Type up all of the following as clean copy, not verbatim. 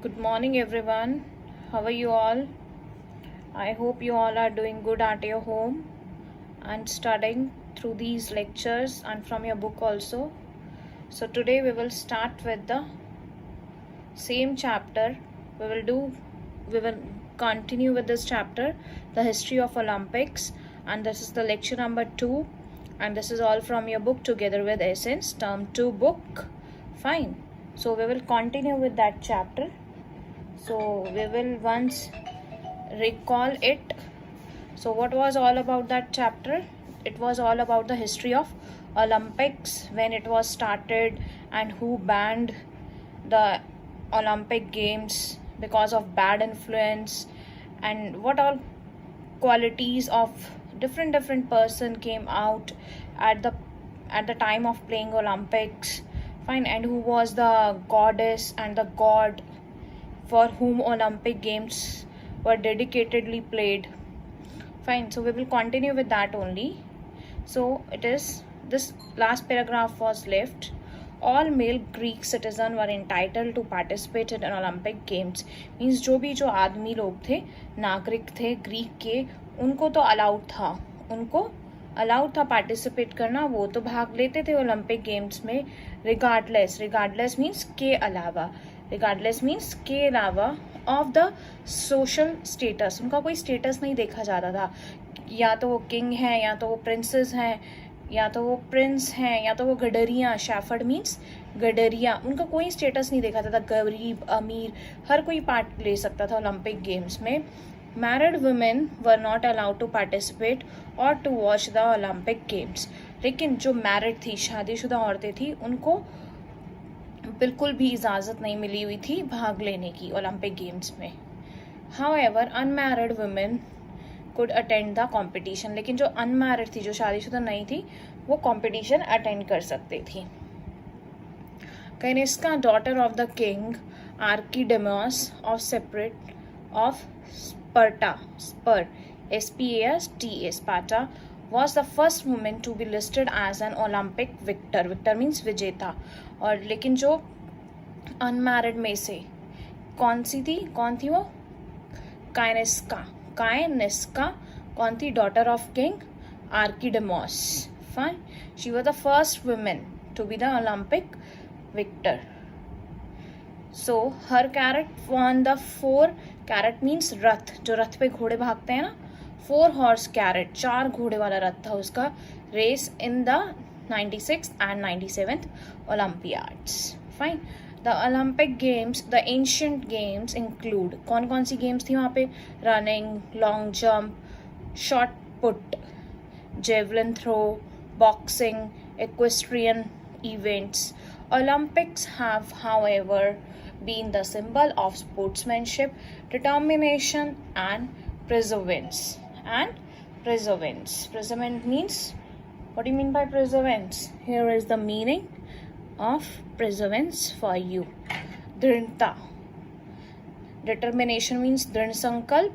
Good morning, everyone. How are you all? I hope you all are doing good at your home and studying through these lectures and from your book also. So, today we will start with the same chapter. We will continue with this chapter, the history of Olympics, and this is the lecture number 2. And this is all from your book Together with Essence, term 2 book. Fine. So, we will continue with that chapter. So we will once recall it. So what was all about that chapter? It was all about the history of Olympics, when it was started and who banned the Olympic Games because of bad influence, and what all qualities of different person came out at the time of playing Olympics. Fine. And who was the goddess and the god for whom Olympic Games were dedicatedly played. Fine, so we will continue with that only. So it is, this last paragraph was left. All male Greek citizens were entitled to participate in Olympic Games. Means जो आदमी लोग थे, नागरिक थे Greek के, उनको तो allowed था पार्टिसिपेट करना, वो तो भाग लेते थे ओलंपिक गेम्स में, रिगार्डलेस मीन्स के अलावा ऑफ द सोशल स्टेटस. उनका कोई स्टेटस नहीं देखा जाता था, या तो वो किंग हैं, या तो वो प्रिंसेस हैं, या तो वो प्रिंस हैं, या तो वो गडरियाँ. Shepherd means गडरिया. उनका कोई स्टेटस नहीं देखा जाता, गरीब अमीर हर कोई पार्ट ले सकता था ओलंपिक गेम्स में. Married women were not allowed to participate और to watch the Olympic games. लेकिन जो मैरिड थी, शादीशुदा औरतें थी, उनको बिल्कुल भी इजाज़त नहीं मिली हुई थी भाग लेने की ओलंपिक गेम्स में. However unmarried women could attend the competition. लेकिन जो अनमैरिड थी, जो शादीशुदा नहीं थी, वो कॉम्पिटिशन अटेंड कर सकती थी. Cynisca, daughter of the king Archidamus of Sparta, Sparta was the first woman to be listed as an Olympic victor. Victor means विजेता. और लेकिन जो अनमैरिड में से कौन थी वो? काइनेस्का. कौन थी? Daughter of king Archidamus. Fine. She was the first women to be the Olympic victor. So her carrot won the 4 carrot means रथ, जो रथ पे घोड़े भागते हैं ना, 4 horse carrot, 4 घोड़े वाला रथ था उसका, race in the 96th and 97th Olympiads. Fine. The Olympic Games, the ancient games include, कौन कौन सी गेम्स थी वहाँ पे? Running, long jump, shot put, javelin throw, boxing, equestrian events. Olympics have, however, been the symbol of sportsmanship, determination, and perseverance. Perseverance means, what do you mean by perseverance? Here is the meaning of perseverance for you. Drinta. Determination means drin sankalp.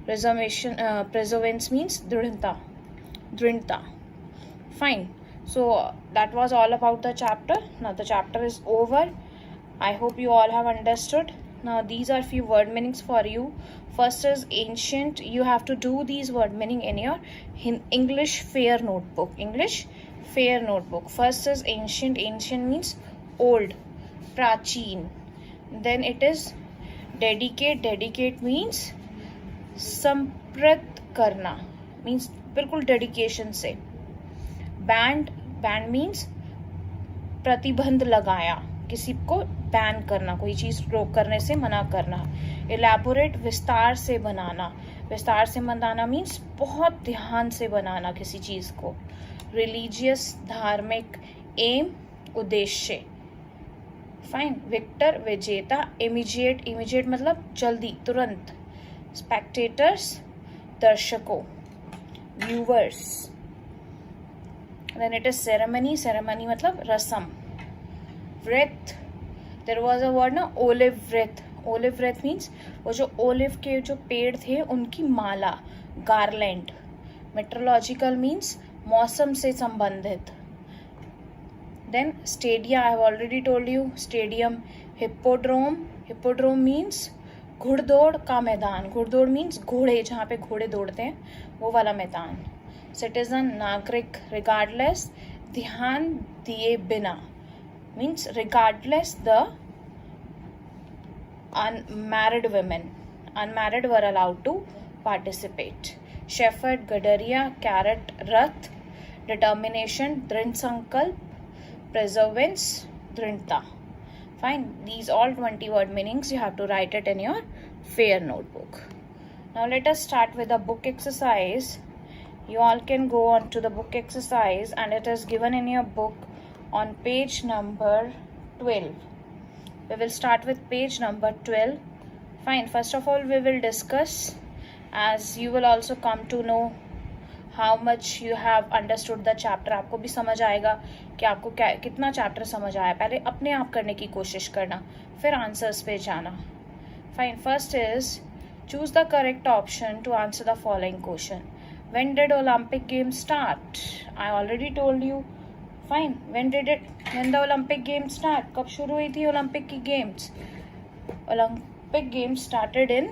Perseverance means drinta. Fine. So that was all about the chapter. Now the chapter is over. I hope you all have understood. Now these are few word meanings for you. First is ancient. You have to do these word meaning in your English fair notebook. First is ancient. Ancient means old, prachin. Then it is dedicate. Dedicate means samprत करना, means बिल्कुल dedication से. Banned means प्रतिबंध लगाया, किसी को ban करना, कोई चीज रोक करने से मना करना. एलैबोरेट, विस्तार से बनाना मीन्स बहुत ध्यान से बनाना किसी चीज को. रिलीजियस, धार्मिक. एम, उद्देश्य. फाइन. विक्टर, विजेता. इमीडिएट मतलब जल्दी, तुरंत. स्पेक्टेटर्स, दर्शकों, viewers. Then it is ceremony मतलब रसम. Wreath, there was a word ना, olive wreath means वो जो olive के जो पेड़ थे उनकी माला, garland. Meteorological means मौसम से संबंधित. Then stadia, I have already told you, stadium. Hippodrome hippodrome means घुड़दौड़ का मैदान. घुड़दौड़ मीन्स घोड़े, जहाँ पे घोड़े दौड़ते हैं, वो वाला मैदान. सिटीजन नागरिक, रिगार्डलेस ध्यान दिए बिना means regardless the unmarried women. Unmarried were allowed to participate. Shepherd, Gadaria, Carrot, Rath, Determination, Drin Sankalp, Perseverance, Drinta. Fine. These all 20 word meanings. You have to write it in your fair notebook. Now let us start with the book exercise. You all can go on to the book exercise and it is given in your book on page number 12. We will start with page number 12. Fine. First of all, we will discuss, as you will also come to know how much you have understood the chapter. आपको भी समझ आएगा कि आपको क्या कितना chapter समझ आया. पहले अपने आप करने की कोशिश करना, फिर आंसर्स पे जाना. Fine. First is choose the correct option to answer the following question. When did Olympic Games start? I already told you. Fine. When the Olympic Games start? कब शुरू हुई थी Olympic की games? Olympic Games started in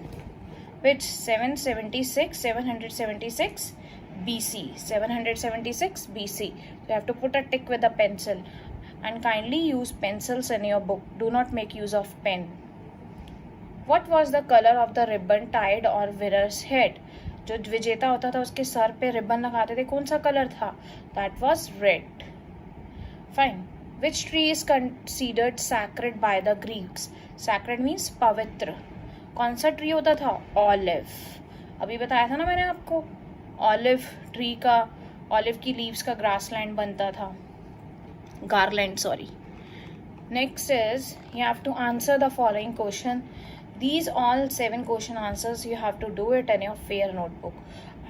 which 776 BC. 776 BC. You have to put a tick with a pencil and kindly use pencils in your book. Do not make use of pen. What was the color of the ribbon tied on winner's head? जो विजेता होता था उसके sir पे ribbon लगाते थे, कौन सा कलर था? That was red. Fine. Which tree is considered sacred by the Greeks? Sacred means पवित्र. कौन सा ट्री होता था? Olive. अभी बताया था ना मैंने आपको, ऑलिव ट्री का, ऑलिव की लीव्स का ग्रासलैंड बनता था, garland, sorry. Next is you have to answer the following question. These all 7 question answers you have to do it in your fair notebook.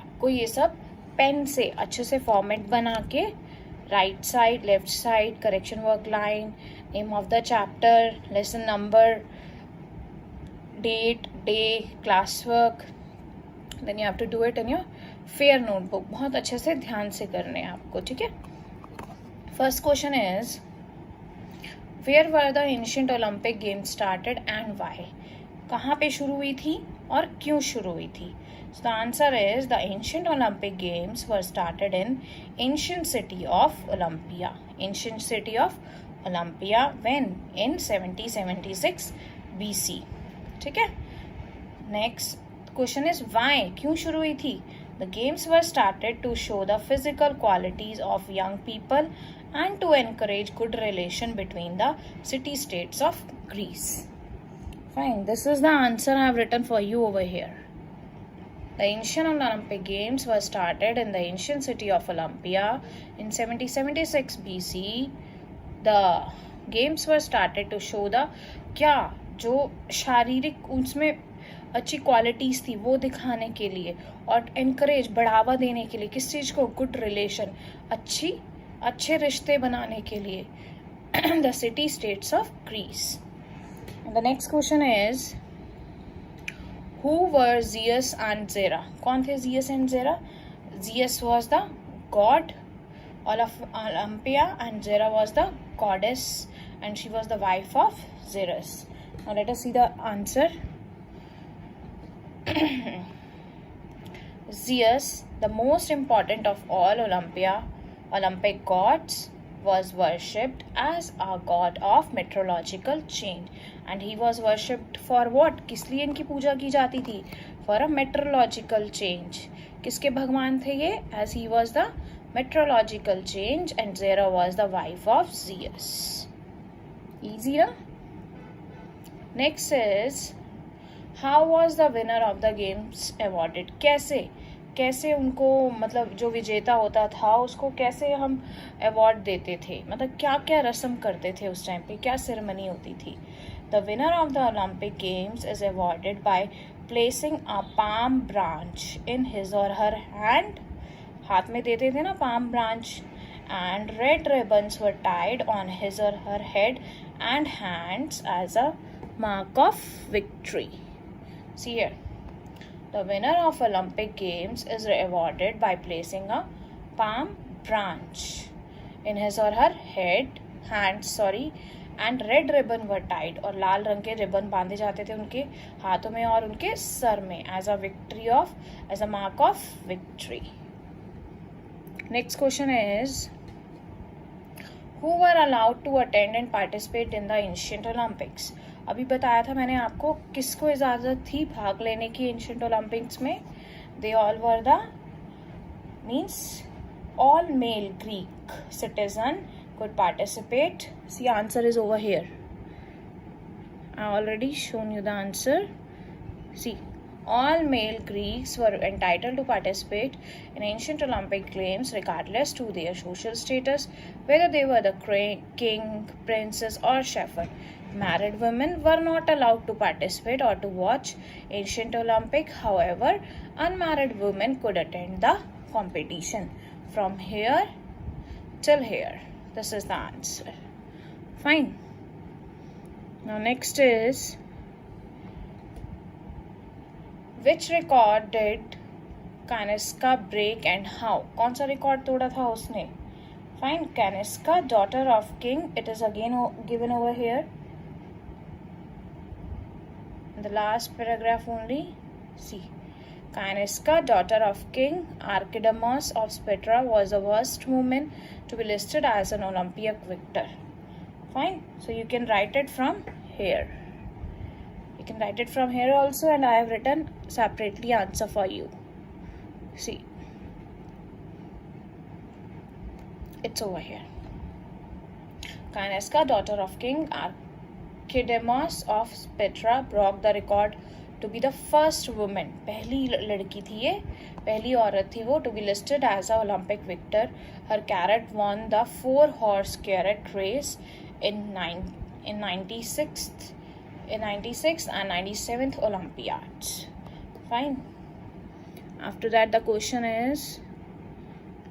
आपको ये सब पेन से अच्छे से फॉर्मेट बना के right side, left side, correction work line, name of the chapter, lesson number, date, day, class work, then you have to do it in your fair notebook. बहुत अच्छे से ध्यान से करने हैं आपको, ठीक है. First question is where were the ancient Olympic games started and why? कहाँ पे शुरू हुई थी और क्यों शुरू हुई थी? So the answer is the ancient Olympic Games were started in ancient city of Olympia. Ancient city of Olympia when? In 776 BC. ठीक है. Next question is why? क्यों शुरू हुई थी? The games were started to show the physical qualities of young people and to encourage good relation between the city-states of Greece. Fine. This is the answer I have written for you over here. The ancient Olympic Games were started in the ancient city of Olympia in 776 BC. The games were started to show the क्या जो शारीरिक उसमें अच्छी qualities थी वो दिखाने के लिए और एनकरेज बढ़ावा देने के लिए. किस चीज़ को? गुड रिलेशन, अच्छे रिश्ते बनाने के लिए. The city states of Greece. The next question is Who were Zeus and Zera? कौन थे Zeus and Zera? Zeus was the god of Olympia and Zera was the goddess and she was the wife of Zeus. Now let us see the answer. Zeus, the most important of all Olympic gods, was worshipped as a god of meteorological change and he was worshipped for what? किस लिए इनकी पूजा की जाती थी? For a meteorological change. किसके भगवान थे ये? As he was the meteorological change and Zera was the wife of Zeus. Easy, na? Next is how was the winner of the games awarded? कैसे उनको, मतलब जो विजेता होता था उसको कैसे हम अवार्ड देते थे, मतलब क्या क्या रस्म करते थे उस टाइम पे, क्या सेरेमनी होती थी? The winner of the Olympic games is awarded by placing a palm branch in his or her hand. हाथ में देते थे ना palm branch. And red ribbons were tied on his or her head and hands as a mark of victory. See here. The winner of Olympic Games is awarded by placing a palm branch in his or her hands, and red ribbon were tied, और लाल रंग के ribbon बांधे जाते थे उनके हाथों में और उनके सर में as a mark of victory. Next question is who were allowed to attend and participate in the ancient Olympics. अभी बताया था मैंने आपको किसको इजाज़त थी भाग लेने की एंशियंट ओलंपिक्स में. They all were the means all male Greek citizen could participate. See, answer is over here. I already shown you the answer. See, all male Greeks were entitled to participate in ancient Olympic games regardless to their social status, whether they were the king, princess or shepherd. Married women were not allowed to participate or to watch ancient Olympic. However, unmarried women could attend the competition. From here till here. This is the answer. Fine. Now next is, which record did Kaniska break and how? कौन सा record तोड़ा था उसने? Fine. Kaniska, daughter of king. It is again given over here. The last paragraph only. See. Kaniska, daughter of king Archidamus of Sparta, was the first woman to be listed as an Olympic victor. Fine. So you can write it from here. You can write it from here also, and I have written separately answer for you. See, it's over here. Kaniska, daughter of king Archidamus of Sparta, broke the record to be the first woman. पहली लड़की थी ये, पहली औरत थी वो to be listed as a Olympic victor. Her chariot won the 4-horse chariot race in 96th and 97th Olympiads. Fine. After that, the question is,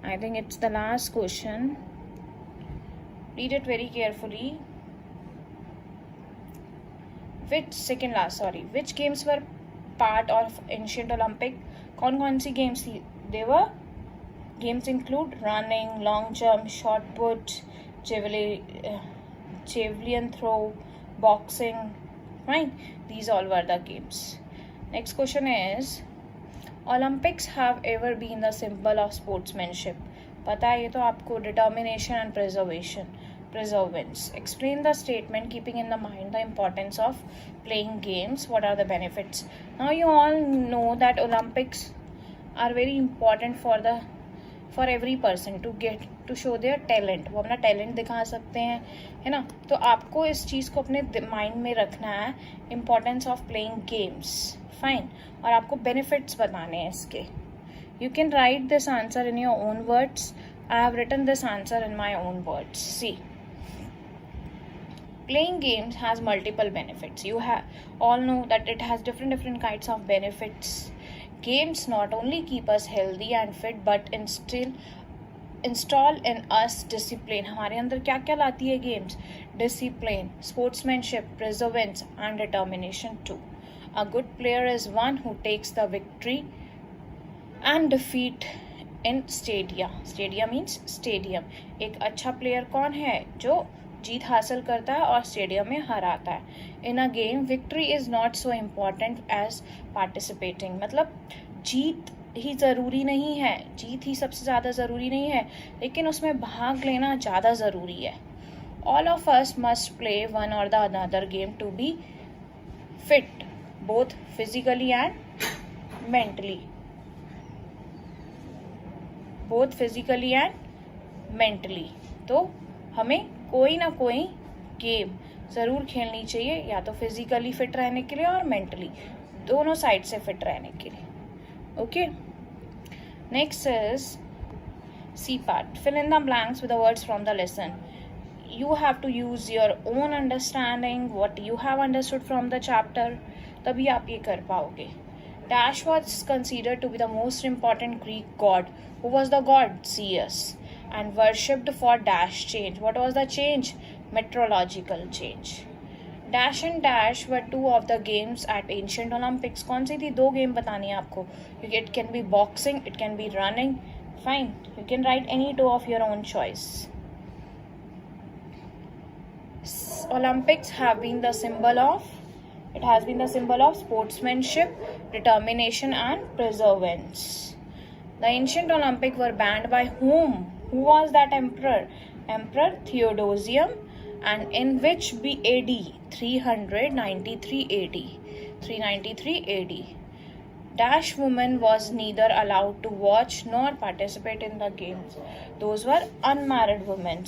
I think it's the last question. Read it very carefully. Which games were part of ancient Olympic? कौन सी games थी? Games include running, long jump, shot put, javelin throw, boxing. Fine. These all were the games. Next question is, Olympics have ever been the symbol of sportsmanship. पता है ये तो आपको. Determination and perseverance. Explain the statement keeping in the mind the importance of playing games. What are the benefits? Now you all know that Olympics are very important for every person to show their talent. वो अपना talent दिखा सकते हैं, है ना. तो आपको इस चीज़ को अपने माइंड में रखना है, importance of playing games. Fine. और आपको benefits बताने हैं इसके. You can write this answer in your own words. I have written this answer in my own words. See, playing games has multiple benefits. You all know that it has different kinds of benefits. Games not only keep us healthy and fit but install in us discipline. हमारे अंदर क्या क्या लाती है games? Discipline, sportsmanship, perseverance and determination too. A good player is one who takes the victory and defeat in stadia. Stadia means stadium. एक अच्छा player कौन है? जो जीत हासिल करता है और स्टेडियम में हराता है. In a game victory is not so important as participating. मतलब जीत ही ज़रूरी नहीं है, जीत ही सबसे ज़्यादा ज़रूरी नहीं है, लेकिन उसमें भाग लेना ज़्यादा ज़रूरी है. All of us must play one or the another game to be fit both physically and mentally. तो हमें कोई ना कोई गेम ज़रूर खेलनी चाहिए, या तो फिजिकली फिट रहने के लिए और मेंटली, दोनों साइड से फिट रहने के लिए. Okay. Next is C part. Fill in the blanks with the words from the lesson. You have to use your own understanding, what you have understood from the chapter. तभी आप ये कर पाओगे. Dash was considered to be the most important Greek god. Who was the god? Zeus. And worshipped for dash change. What was the change? Meteorological change. Dash and dash were two of the games at ancient Olympics. कौन सी थी? 2 game बतानी है आपको. It can be boxing, it can be running. Fine. You can write any 2 of your own choice. Olympics have been the symbol of, it has been the symbol of sportsmanship, determination and perseverance. The ancient Olympics were banned by whom? Who was that emperor? Emperor Theodosium. And in which AD? 393 AD. 393 AD. Dash woman was neither allowed to watch nor participate in the games. Those were unmarried women.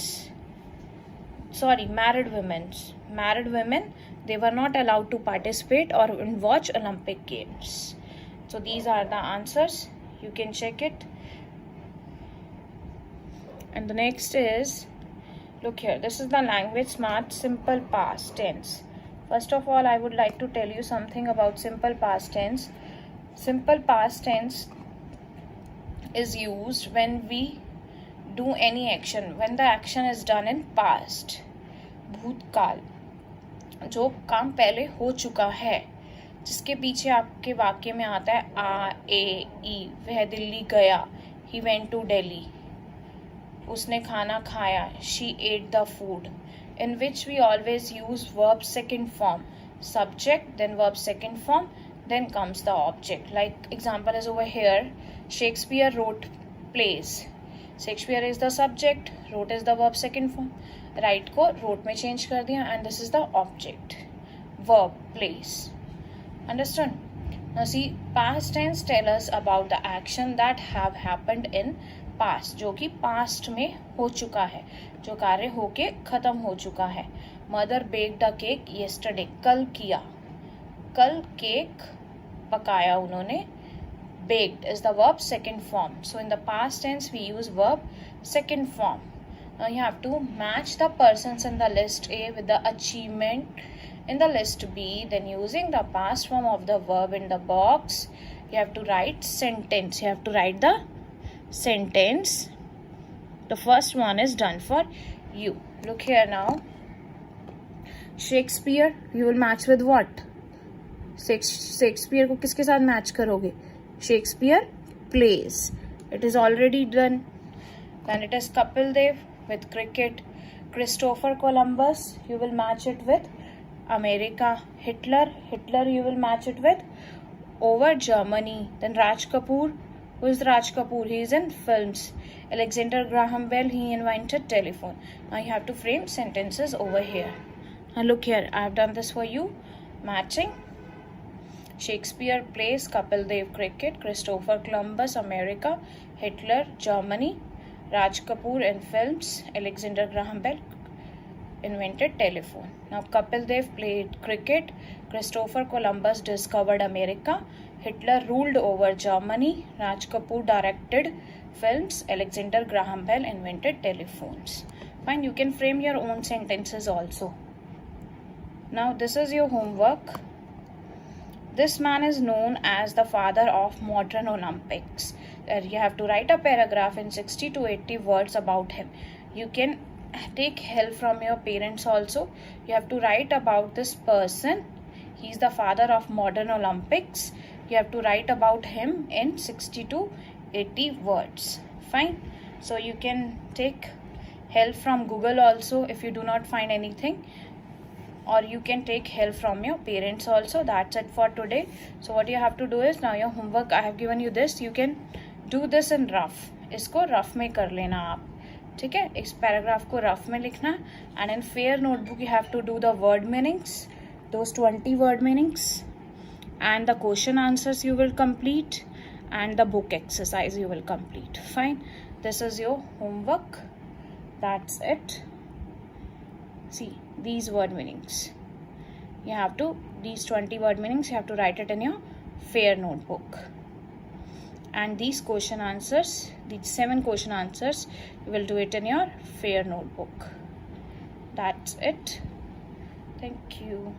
Married women. Married women, they were not allowed to participate or watch Olympic Games. So these are the answers. You can check it. And the next is, look here, this is the language smart simple past tense. First of all, I would like to tell you something about simple past tense. Simple past tense is used when we do any action, when the action is done in past. भूतकाल, जो काम पहले हो चुका है, जिसके पीछे आपके वाक्य में आता है आ ए ई. वह दिल्ली गया, he went to Delhi. उसने खाना खाया, she ate the food. In which we always use verb second form, subject, then verb second form, then comes the object. Like example is over here, Shakespeare wrote plays. Shakespeare is the subject, wrote is the verb second form. Write को wrote में change कर दिया, and this is the object, verb plays. Understood? Now see, past tense tell us about the action that have happened in past, जो कि past में हो चुका है, जो कार्य होके खत्म हो चुका है. Mother baked a cake yesterday. कल किया, कल केक पकाया उन्होंने. Baked is the verb second form. So in the past tense we use verb second form. Now you have to match the persons in the list A with the achievement in the list B. Then using the past form of the verb in the box, you have to write sentence. You have to write the sentence. The first one is done for you. Look here now. Shakespeare, you will match with what? Shakespeare को किसके साथ match करोगे? Shakespeare plays. It is already done. Then it is Kapil Dev with cricket. Christopher Columbus, you will match it with America. Hitler, you will match it with over Germany. Then Raj Kapoor, who is Raj Kapoor? He is in films. Alexander Graham Bell, he invented telephone. Now you have to frame sentences over here. Now look here, I have done this for you. Matching. Shakespeare plays, Kapil Dev cricket, Christopher Columbus America, Hitler Germany, Raj Kapoor in films, Alexander Graham Bell invented telephone. Now Kapil Dev played cricket, Christopher Columbus discovered America, Hitler ruled over Germany, Raj Kapoor directed films, Alexander Graham Bell invented telephones. Fine, you can frame your own sentences also. Now this is your homework. This man is known as the father of modern Olympics. You have to write a paragraph in 60 to 80 words about him. You can take help from your parents also. You have to write about this person. He is the father of modern Olympics. You have to write about him in 60 to 80 words. Fine. So you can take help from Google also if you do not find anything. Or you can take help from your parents also. That's it for today. So what you have to do is, now your homework, I have given you this. You can do this in rough. इसको rough में कर लेना आप, ठीक है? इस paragraph को rough में लिखना. And in fair notebook you have to do the word meanings, those 20 word meanings, and the question answers you will complete, and the book exercise you will complete. Fine. This is your homework. That's it. See, these word meanings. You have to, these 20 word meanings, you have to write it in your fair notebook. And these question answers, these 7 question answers, you will do it in your fair notebook. That's it. Thank you.